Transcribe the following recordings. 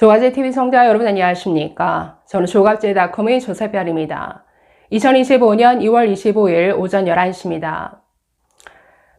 조갑제TV 시청자 여러분 안녕하십니까? 저는 조갑제닷컴의 조세별입니다. 2025년 2월 25일 오전 11시입니다.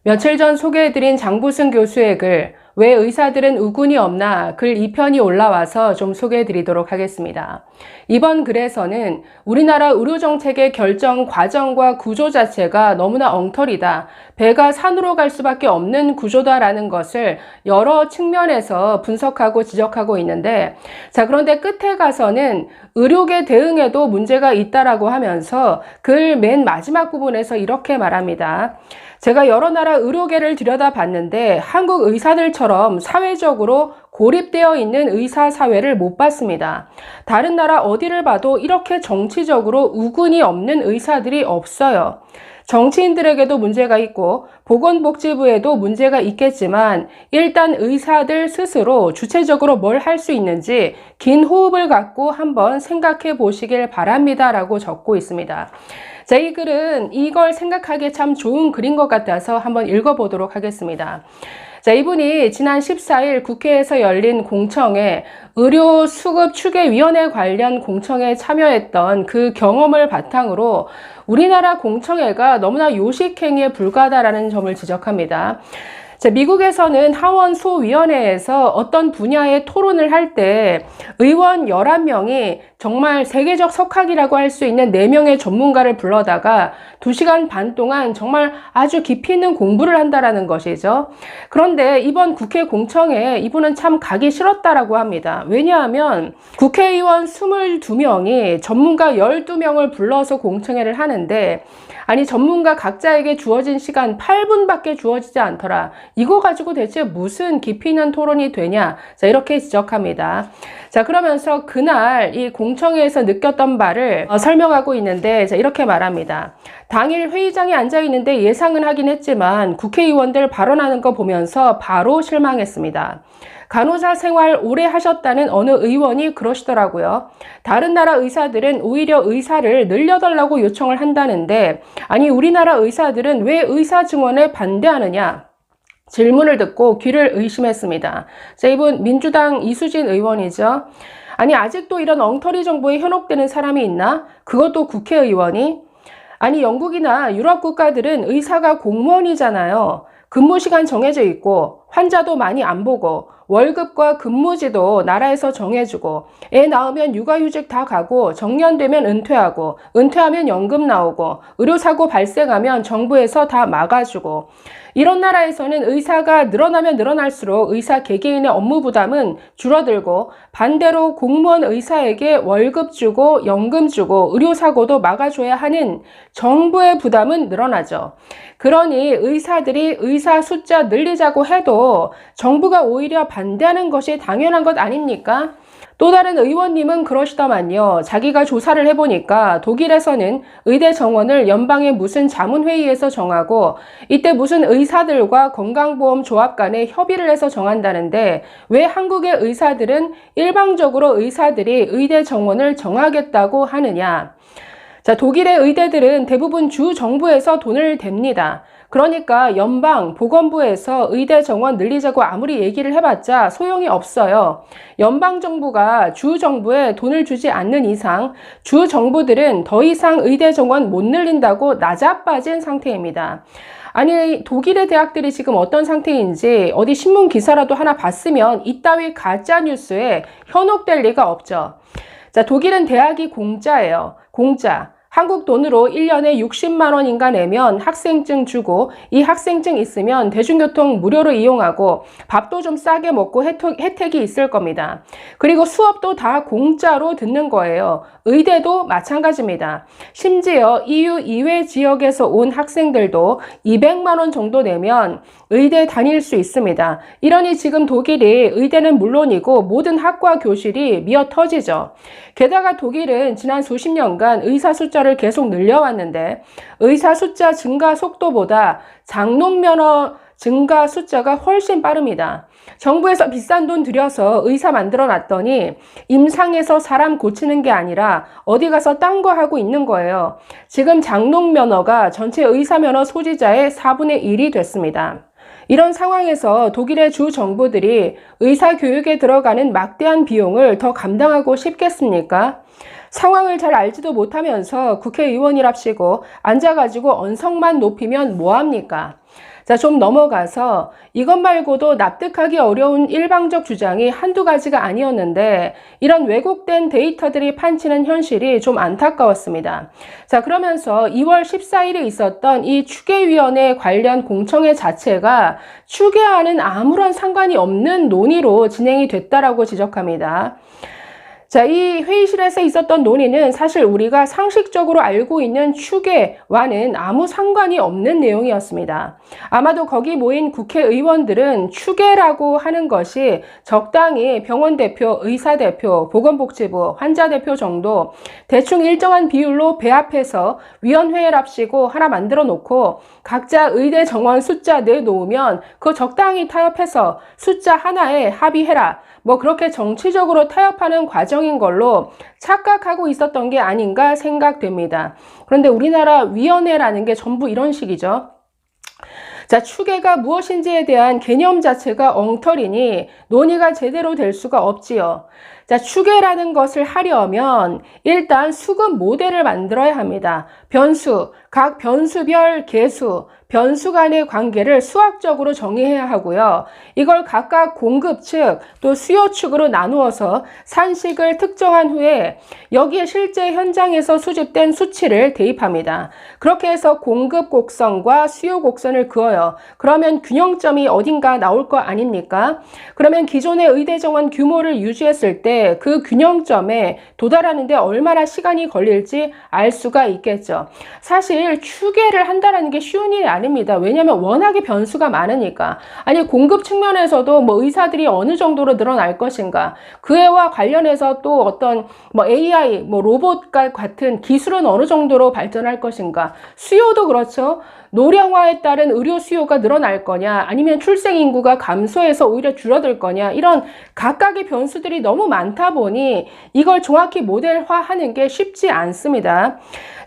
며칠 전 소개해드린 장부승 교수의 글 왜 의사들은 우군이 없나 글 2편이 올라와서 좀 소개해드리도록 하겠습니다. 이번 글에서는 우리나라 의료정책의 결정 과정과 구조 자체가 너무나 엉터리다. 배가 산으로 갈 수밖에 없는 구조다라는 것을 여러 측면에서 분석하고 지적하고 있는데, 자, 그런데 끝에 가서는 의료계 대응에도 문제가 있다라고 하면서 글 맨 마지막 부분에서 이렇게 말합니다. 제가 여러 나라 의료계를 들여다봤는데 한국 의사들처럼 사회적으로 고립되어 있는 의사 사회를 못 봤습니다. 다른 나라 어디를 봐도 이렇게 정치적으로 우군이 없는 의사들이 없어요. 정치인들에게도 문제가 있고 보건복지부에도 문제가 있겠지만 일단 의사들 스스로 주체적으로 뭘 할 수 있는지 긴 호흡을 갖고 한번 생각해 보시길 바랍니다 라고 적고 있습니다. 자, 이 글은 이걸 생각하기에 참 좋은 글인 것 같아서 한번 읽어보도록 하겠습니다. 자, 이분이 지난 14일 국회에서 열린 공청회 의료수급추계위원회 관련 공청회에 참여했던 그 경험을 바탕으로 우리나라 공청회가 너무나 요식행위에 불과하다라는 점을 지적합니다. 자, 미국에서는 하원소위원회에서 어떤 분야의 토론을 할 때 의원 11명이 정말 세계적 석학이라고 할 수 있는 4명의 전문가를 불러다가 2시간 반 동안 정말 아주 깊이 있는 공부를 한다라는 것이죠. 그런데 이번 국회 공청회에 이분은 참 가기 싫었다라고 합니다. 왜냐하면 국회의원 22명이 전문가 12명을 불러서 공청회를 하는데 아니 전문가 각자에게 주어진 시간 8분밖에 주어지지 않더라. 이거 가지고 대체 무슨 깊이 있는 토론이 되냐? 자, 이렇게 지적합니다. 자, 그러면서 그날 이 공청회에서 느꼈던 바를 설명하고 있는데 자, 이렇게 말합니다. 당일 회의장에 앉아 있는데 예상은 하긴 했지만 국회의원들 발언하는 거 보면서 바로 실망했습니다. 간호사 생활 오래 하셨다는 어느 의원이 그러시더라고요. 다른 나라 의사들은 오히려 의사를 늘려달라고 요청을 한다는데 아니 우리나라 의사들은 왜 의사 증원에 반대하느냐? 질문을 듣고 귀를 의심했습니다. 자, 이분 민주당 이수진 의원이죠. 아니 아직도 이런 엉터리 정보에 현혹되는 사람이 있나? 그것도 국회의원이? 아니 영국이나 유럽 국가들은 의사가 공무원이잖아요. 근무 시간 정해져 있고 환자도 많이 안 보고 월급과 근무지도 나라에서 정해주고 애 낳으면 육아휴직 다 가고 정년되면 은퇴하고 은퇴하면 연금 나오고 의료사고 발생하면 정부에서 다 막아주고 이런 나라에서는 의사가 늘어나면 늘어날수록 의사 개개인의 업무 부담은 줄어들고 반대로 공무원 의사에게 월급 주고 연금 주고 의료사고도 막아줘야 하는 정부의 부담은 늘어나죠. 그러니 의사들이 의사 숫자 늘리자고 해도 정부가 오히려 반대하는 것이 당연한 것 아닙니까? 또 다른 의원님은 그러시더만요. 자기가 조사를 해보니까 독일에서는 의대 정원을 연방의 무슨 자문회의에서 정하고 이때 무슨 의사들과 건강보험조합 간에 협의를 해서 정한다는데 왜 한국의 의사들은 일방적으로 의사들이 의대 정원을 정하겠다고 하느냐. 자, 독일의 의대들은 대부분 주 정부에서 돈을 댑니다. 그러니까 연방 보건부에서 의대 정원 늘리자고 아무리 얘기를 해봤자 소용이 없어요. 연방 정부가 주 정부에 돈을 주지 않는 이상 주 정부들은 더 이상 의대 정원 못 늘린다고 나자빠진 상태입니다. 아니 독일의 대학들이 지금 어떤 상태인지 어디 신문 기사라도 하나 봤으면 이따위 가짜 뉴스에 현혹될 리가 없죠. 자, 독일은 대학이 공짜예요. 공짜. 한국 돈으로 1년에 60만 원인가 내면 학생증 주고 이 학생증 있으면 대중교통 무료로 이용하고 밥도 좀 싸게 먹고 혜택이 있을 겁니다. 그리고 수업도 다 공짜로 듣는 거예요. 의대도 마찬가지입니다. 심지어 EU 이외 지역에서 온 학생들도 200만 원 정도 내면 의대 다닐 수 있습니다. 이러니 지금 독일이 의대는 물론이고 모든 학과 교실이 미어 터지죠. 게다가 독일은 지난 수십 년간 의사 숫자를 계속 늘려왔는데 의사 숫자 증가 속도보다 장롱 면허 증가 숫자가 훨씬 빠릅니다. 정부에서 비싼 돈 들여서 의사 만들어 놨더니 임상에서 사람 고치는 게 아니라 어디 가서 딴 거 하고 있는 거예요. 지금 장롱 면허가 전체 의사 면허 소지자의 4분의 1이 됐습니다. 이런 상황에서 독일의 주 정부들이 의사 교육에 들어가는 막대한 비용을 더 감당하고 싶겠습니까? 상황을 잘 알지도 못하면서 국회의원이랍시고 앉아가지고 언성만 높이면 뭐합니까? 자, 좀 넘어가서 이것 말고도 납득하기 어려운 일방적 주장이 한두 가지가 아니었는데 이런 왜곡된 데이터들이 판치는 현실이 좀 안타까웠습니다. 자, 그러면서 2월 14일에 있었던 이 추계위원회 관련 공청회 자체가 추계와는 아무런 상관이 없는 논의로 진행이 됐다라고 지적합니다. 자, 이 회의실에서 있었던 논의는 사실 우리가 상식적으로 알고 있는 추계와는 아무 상관이 없는 내용이었습니다. 아마도 거기 모인 국회의원들은 추계라고 하는 것이 적당히 병원 대표, 의사 대표, 보건복지부, 환자 대표 정도 대충 일정한 비율로 배합해서 위원회랍시고 하나 만들어 놓고 각자 의대 정원 숫자 내놓으면 그 적당히 타협해서 숫자 하나에 합의해라. 뭐 그렇게 정치적으로 타협하는 과정인 걸로 착각하고 있었던 게 아닌가 생각됩니다. 그런데 우리나라 위원회라는 게 전부 이런 식이죠. 자, 추계가 무엇인지에 대한 개념 자체가 엉터리니 논의가 제대로 될 수가 없지요. 자, 추계라는 것을 하려면 일단 수급 모델을 만들어야 합니다. 변수, 각 변수별 계수, 변수 간의 관계를 수학적으로 정의해야 하고요. 이걸 각각 공급 측 또 수요 측으로 나누어서 산식을 특정한 후에 여기에 실제 현장에서 수집된 수치를 대입합니다. 그렇게 해서 공급 곡선과 수요 곡선을 그어요. 그러면 균형점이 어딘가 나올 거 아닙니까? 그러면 기존의 의대 정원 규모를 유지했을 때 그 균형점에 도달하는 데 얼마나 시간이 걸릴지 알 수가 있겠죠. 사실 추계를 한다는 게 쉬운 일이 아닙니다. 왜냐하면 워낙에 변수가 많으니까. 아니 공급 측면에서도 뭐 의사들이 어느 정도로 늘어날 것인가, 그에와 관련해서 또 어떤 뭐 AI, 뭐 로봇과 같은 기술은 어느 정도로 발전할 것인가, 수요도 그렇죠. 노령화에 따른 의료 수요가 늘어날 거냐, 아니면 출생 인구가 감소해서 오히려 줄어들 거냐, 이런 각각의 변수들이 너무 많다 보니 이걸 정확히 모델화하는 게 쉽지 않습니다.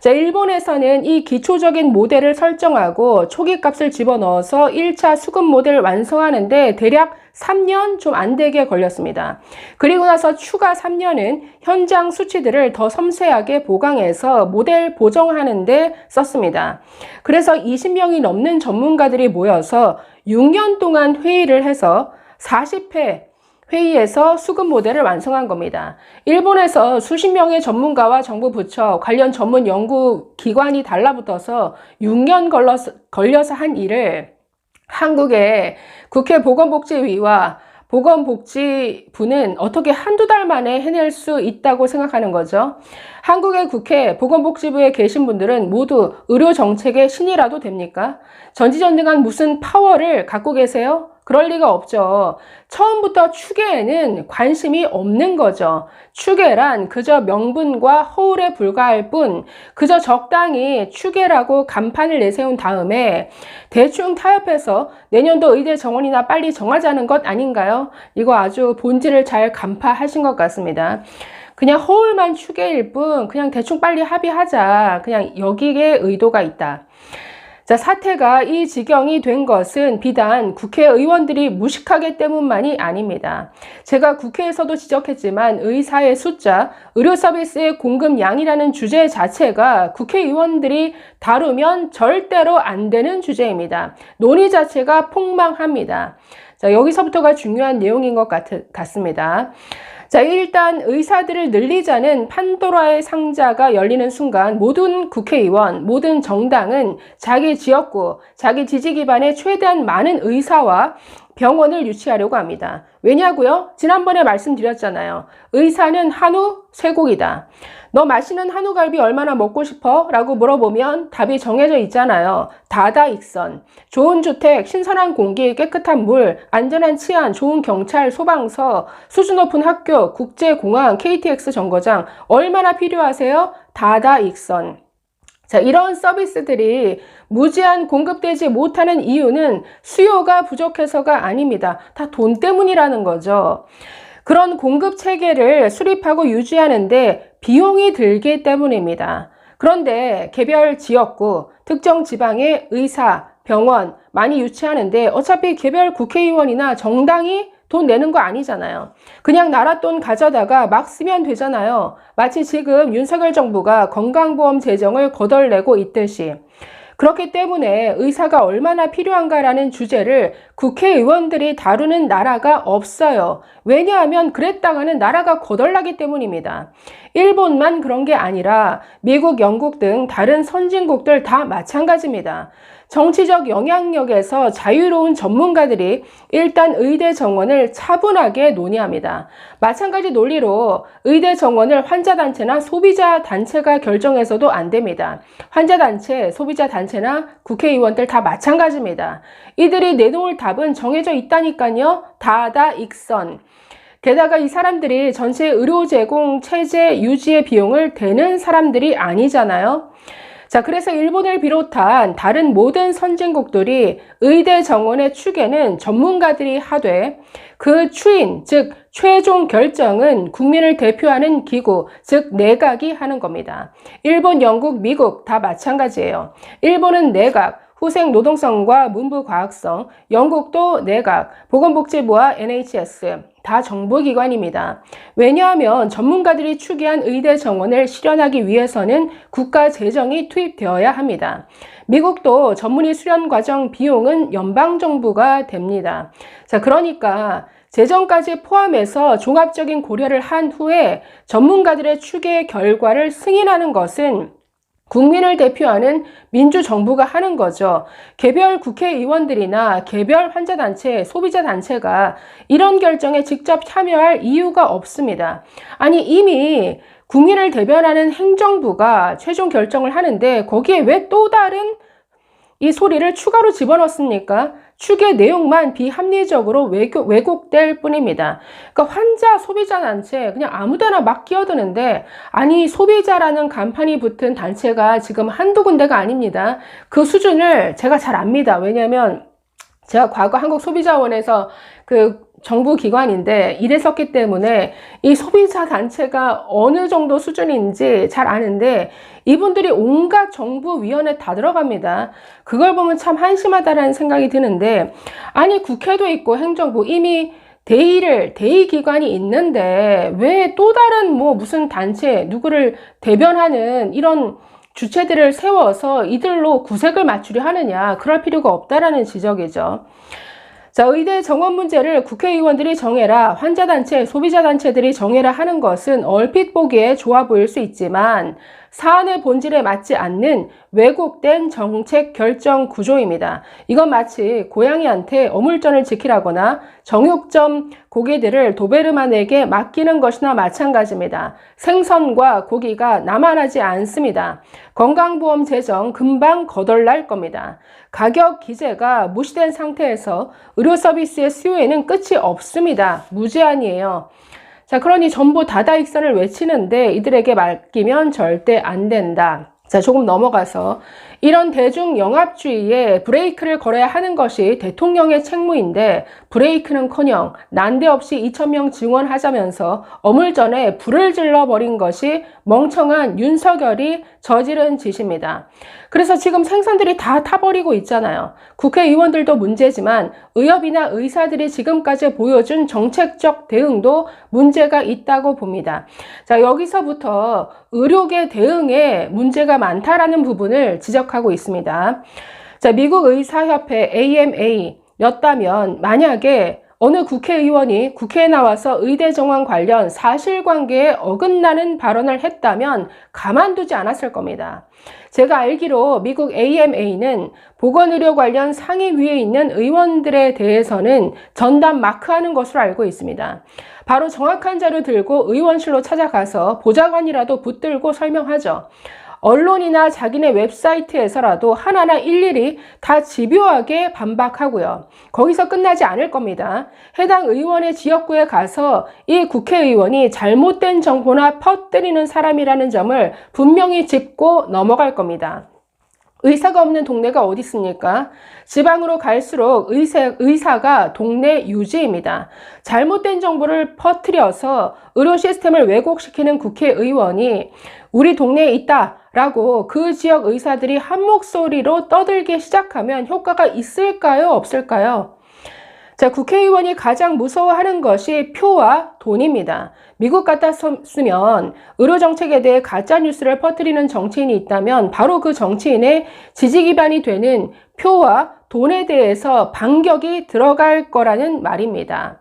자, 일본에서는 이 기초적인 모델을 설정하고 초기 값을 집어넣어서 1차 수급 모델을 완성하는데 대략 3년 좀 안 되게 걸렸습니다. 그리고 나서 추가 3년은 현장 수치들을 더 섬세하게 보강해서 모델 보정하는 데 썼습니다. 그래서 20명이 넘는 전문가들이 모여서 6년 동안 회의를 해서 40회 회의에서 수급 모델을 완성한 겁니다. 일본에서 수십 명의 전문가와 정부 부처, 관련 전문 연구기관이 달라붙어서 6년 걸려서 한 일을 한국의 국회 보건복지위와 보건복지부는 어떻게 한두 달 만에 해낼 수 있다고 생각하는 거죠. 한국의 국회 보건복지부에 계신 분들은 모두 의료정책의 신이라도 됩니까? 전지전능한 무슨 파워를 갖고 계세요? 그럴 리가 없죠. 처음부터 추계에는 관심이 없는 거죠. 추계란 그저 명분과 허울에 불과할 뿐, 그저 적당히 추계라고 간판을 내세운 다음에 대충 타협해서 내년도 의대 정원이나 빨리 정하자는 것 아닌가요? 이거 아주 본질을 잘 간파하신 것 같습니다. 그냥 허울만 추계일 뿐, 그냥 대충 빨리 합의하자, 그냥 여기에 의도가 있다. 자, 사태가 이 지경이 된 것은 비단 국회의원들이 무식하기 때문만이 아닙니다. 제가 국회에서도 지적했지만 의사의 숫자, 의료 서비스의 공급량이라는 주제 자체가 국회의원들이 다루면 절대로 안 되는 주제입니다. 논의 자체가 폭망합니다. 자, 여기서부터가 중요한 내용인 것 같습니다. 자, 일단 의사들을 늘리자는 판도라의 상자가 열리는 순간 모든 국회의원, 모든 정당은 자기 지역구, 자기 지지 기반에 최대한 많은 의사와 병원을 유치하려고 합니다. 왜냐고요? 지난번에 말씀드렸잖아요. 의사는 한우 쇠고기다. 너 맛있는 한우갈비 얼마나 먹고 싶어? 라고 물어보면 답이 정해져 있잖아요. 다다익선. 좋은 주택, 신선한 공기, 깨끗한 물, 안전한 치안, 좋은 경찰, 소방서, 수준 높은 학교, 국제공항, KTX 정거장 얼마나 필요하세요? 다다익선. 자, 이런 서비스들이 무제한 공급되지 못하는 이유는 수요가 부족해서가 아닙니다. 다 돈 때문이라는 거죠. 그런 공급 체계를 수립하고 유지하는데 비용이 들기 때문입니다. 그런데 개별 지역구, 특정 지방의 의사, 병원 많이 유치하는데 어차피 개별 국회의원이나 정당이 돈 내는 거 아니잖아요. 그냥 나라 돈 가져다가 막 쓰면 되잖아요. 마치 지금 윤석열 정부가 건강보험 재정을 거덜내고 있듯이. 그렇기 때문에 의사가 얼마나 필요한가라는 주제를 국회의원들이 다루는 나라가 없어요. 왜냐하면 그랬다가는 나라가 거덜나기 때문입니다. 일본만 그런 게 아니라 미국, 영국 등 다른 선진국들 다 마찬가지입니다. 정치적 영향력에서 자유로운 전문가들이 일단 의대 정원을 차분하게 논의합니다. 마찬가지 논리로 의대 정원을 환자단체나 소비자단체가 결정해서도 안 됩니다. 환자단체, 소비자단체나 국회의원들 다 마찬가지입니다. 이들이 내놓을 답은 정해져 있다니까요. 다다 익선. 게다가 이 사람들이 전체 의료 제공 체제 유지의 비용을 대는 사람들이 아니잖아요. 자, 그래서 일본을 비롯한 다른 모든 선진국들이 의대 정원의 추계는 전문가들이 하되 그 추인, 즉 최종 결정은 국민을 대표하는 기구, 즉 내각이 하는 겁니다. 일본, 영국, 미국 다 마찬가지예요. 일본은 내각, 후생 노동성과 문부과학성, 영국도 내각, 보건복지부와 NHS 다 정부기관입니다. 왜냐하면 전문가들이 추계한 의대 정원을 실현하기 위해서는 국가 재정이 투입되어야 합니다. 미국도 전문의 수련 과정 비용은 연방정부가 됩니다. 자, 그러니까 재정까지 포함해서 종합적인 고려를 한 후에 전문가들의 추계 결과를 승인하는 것은 국민을 대표하는 민주정부가 하는 거죠. 개별 국회의원들이나 개별 환자단체, 소비자단체가 이런 결정에 직접 참여할 이유가 없습니다. 아니, 이미 국민을 대변하는 행정부가 최종 결정을 하는데 거기에 왜 또 다른 이 소리를 추가로 집어넣습니까? 추계 내용만 비합리적으로 왜곡될 뿐입니다. 그러니까 환자, 소비자 단체 그냥 아무데나 막 끼어드는데 아니 소비자라는 간판이 붙은 단체가 지금 한두 군데가 아닙니다. 그 수준을 제가 잘 압니다. 왜냐하면 제가 과거 한국소비자원에서 그 정부 기관인데 일했었기 때문에 이 소비자 단체가 어느 정도 수준인지 잘 아는데 이분들이 온갖 정부위원회 다 들어갑니다. 그걸 보면 참 한심하다라는 생각이 드는데 아니 국회도 있고 행정부 이미 대의기관이 있는데 왜 또 다른 뭐 무슨 단체 누구를 대변하는 이런 주체들을 세워서 이들로 구색을 맞추려 하느냐 그럴 필요가 없다라는 지적이죠. 자, 의대 정원 문제를 국회의원들이 정해라, 환자단체, 소비자단체들이 정해라 하는 것은 얼핏 보기에 좋아 보일 수 있지만 사안의 본질에 맞지 않는 왜곡된 정책 결정 구조입니다. 이건 마치 고양이한테 어물전을 지키라거나 정육점 고기들을 도베르만에게 맡기는 것이나 마찬가지입니다. 생선과 고기가 나만하지 않습니다. 건강보험 재정 금방 거덜날 겁니다. 가격 기제가 무시된 상태에서 의료 서비스의 수요에는 끝이 없습니다. 무제한이에요. 자, 그러니 전부 다다익선을 외치는데 이들에게 맡기면 절대 안 된다. 자, 조금 넘어가서 이런 대중영합주의에 브레이크를 걸어야 하는 것이 대통령의 책무인데 브레이크는커녕 난데없이 2,000명 증원하자면서 어물전에 불을 질러버린 것이 멍청한 윤석열이 저지른 짓입니다. 그래서 지금 생선들이 다 타버리고 있잖아요. 국회의원들도 문제지만 의협이나 의사들이 지금까지 보여준 정책적 대응도 문제가 있다고 봅니다. 자, 여기서부터 의료계 대응에 문제가 많다라는 부분을 지적하고 있습니다. 자, 미국 의사협회 AMA였다면 만약에 어느 국회의원이 국회에 나와서 의대 정원 관련 사실관계에 어긋나는 발언을 했다면 가만두지 않았을 겁니다. 제가 알기로 미국 AMA는 보건의료 관련 상임위에 있는 의원들에 대해서는 전담 마크하는 것으로 알고 있습니다. 바로 정확한 자료 들고 의원실로 찾아가서 보좌관이라도 붙들고 설명하죠. 언론이나 자기네 웹사이트에서라도 하나하나 일일이 다 집요하게 반박하고요. 거기서 끝나지 않을 겁니다. 해당 의원의 지역구에 가서 이 국회의원이 잘못된 정보나 퍼뜨리는 사람이라는 점을 분명히 짚고 넘어갈 겁니다. 의사가 없는 동네가 어디 있습니까? 지방으로 갈수록 의사가 동네 유지입니다. 잘못된 정보를 퍼뜨려서 의료 시스템을 왜곡시키는 국회의원이 우리 동네에 있다라고 그 지역 의사들이 한 목소리로 떠들기 시작하면 효과가 있을까요? 없을까요? 자, 국회의원이 가장 무서워하는 것이 표와 돈입니다. 미국 같았으면 의료정책에 대해 가짜뉴스를 퍼뜨리는 정치인이 있다면 바로 그 정치인의 지지 기반이 되는 표와 돈에 대해서 반격이 들어갈 거라는 말입니다.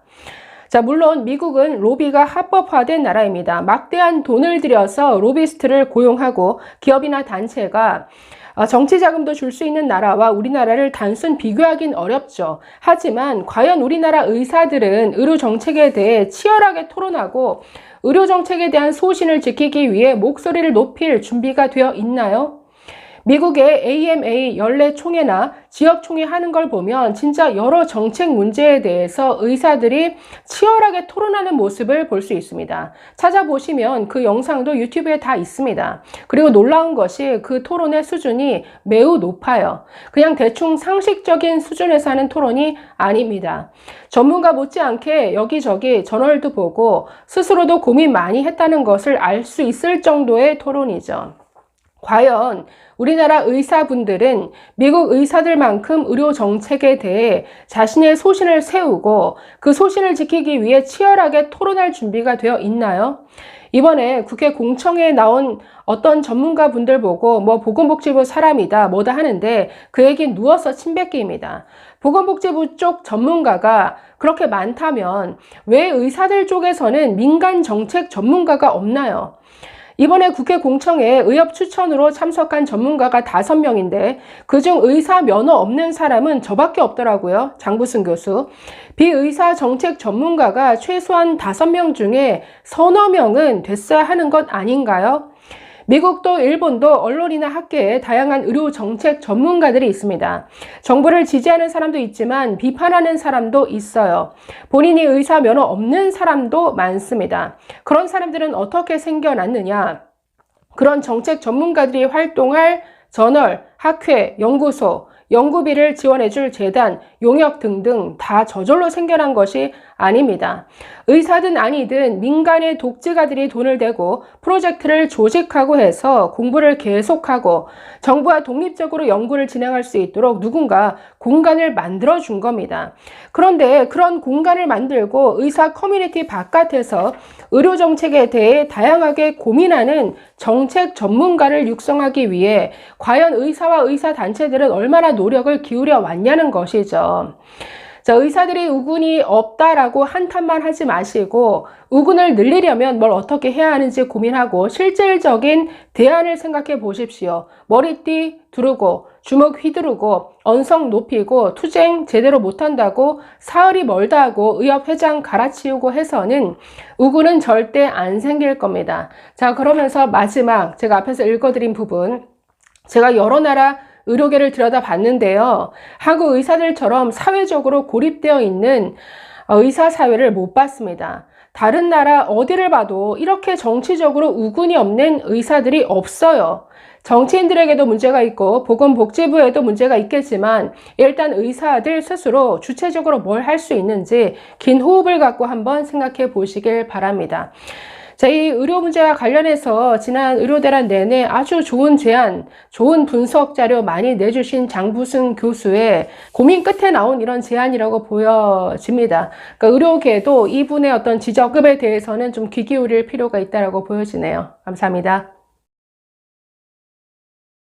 자, 물론 미국은 로비가 합법화된 나라입니다. 막대한 돈을 들여서 로비스트를 고용하고 기업이나 단체가 정치 자금도 줄 수 있는 나라와 우리나라를 단순 비교하긴 어렵죠. 하지만 과연 우리나라 의사들은 의료 정책에 대해 치열하게 토론하고 의료 정책에 대한 소신을 지키기 위해 목소리를 높일 준비가 되어 있나요? 미국의 AMA 연례총회나 지역총회 하는 걸 보면 진짜 여러 정책 문제에 대해서 의사들이 치열하게 토론하는 모습을 볼 수 있습니다. 찾아보시면 그 영상도 유튜브에 다 있습니다. 그리고 놀라운 것이 그 토론의 수준이 매우 높아요. 그냥 대충 상식적인 수준에서 하는 토론이 아닙니다. 전문가 못지않게 여기저기 저널도 보고 스스로도 고민 많이 했다는 것을 알 수 있을 정도의 토론이죠. 과연 우리나라 의사분들은 미국 의사들만큼 의료 정책에 대해 자신의 소신을 세우고 그 소신을 지키기 위해 치열하게 토론할 준비가 되어 있나요? 이번에 국회 공청회에 나온 어떤 전문가분들 보고 뭐 보건복지부 사람이다 뭐다 하는데 그 얘기는 누워서 침뱉기입니다. 보건복지부 쪽 전문가가 그렇게 많다면 왜 의사들 쪽에서는 민간 정책 전문가가 없나요? 이번에 국회 공청회에 의협 추천으로 참석한 전문가가 5명인데 그중 의사 면허 없는 사람은 저밖에 없더라고요. 장부승 교수. 비의사 정책 전문가가 최소한 5명 중에 서너 명은 됐어야 하는 것 아닌가요? 미국도 일본도 언론이나 학계에 다양한 의료 정책 전문가들이 있습니다. 정부를 지지하는 사람도 있지만 비판하는 사람도 있어요. 본인이 의사 면허 없는 사람도 많습니다. 그런 사람들은 어떻게 생겨났느냐? 그런 정책 전문가들이 활동할 저널, 학회, 연구소, 연구비를 지원해줄 재단, 용역 등등 다 저절로 생겨난 것이 아닙니다. 의사든 아니든 민간의 독재가들이 돈을 대고 프로젝트를 조직하고 해서 공부를 계속하고 정부와 독립적으로 연구를 진행할 수 있도록 누군가 공간을 만들어 준 겁니다. 그런데 그런 공간을 만들고 의사 커뮤니티 바깥에서 의료 정책에 대해 다양하게 고민하는 정책 전문가를 육성하기 위해 과연 의사와 의사 단체들은 얼마나 노력을 기울여 왔냐는 것이죠. 자, 의사들이 우군이 없다라고 한탄만 하지 마시고 우군을 늘리려면 뭘 어떻게 해야 하는지 고민하고 실질적인 대안을 생각해 보십시오. 머리띠 두르고 주먹 휘두르고 언성 높이고 투쟁 제대로 못한다고 사흘이 멀다 하고 의협 회장 갈아치우고 해서는 우군은 절대 안 생길 겁니다. 자, 그러면서 마지막 제가 앞에서 읽어드린 부분, 제가 여러 나라 의료계를 들여다봤는데요. 한국 의사들처럼 사회적으로 고립되어 있는 의사 사회를 못 봤습니다. 다른 나라 어디를 봐도 이렇게 정치적으로 우군이 없는 의사들이 없어요. 정치인들에게도 문제가 있고 보건복지부에도 문제가 있겠지만 일단 의사들 스스로 주체적으로 뭘 할 수 있는지 긴 호흡을 갖고 한번 생각해 보시길 바랍니다. 자, 이 의료 문제와 관련해서 지난 의료대란 내내 아주 좋은 제안, 좋은 분석 자료 많이 내주신 장부승 교수의 고민 끝에 나온 이런 제안이라고 보여집니다. 그러니까 의료계도 이분의 어떤 지적급에 대해서는 좀 귀 기울일 필요가 있다고 보여지네요. 감사합니다.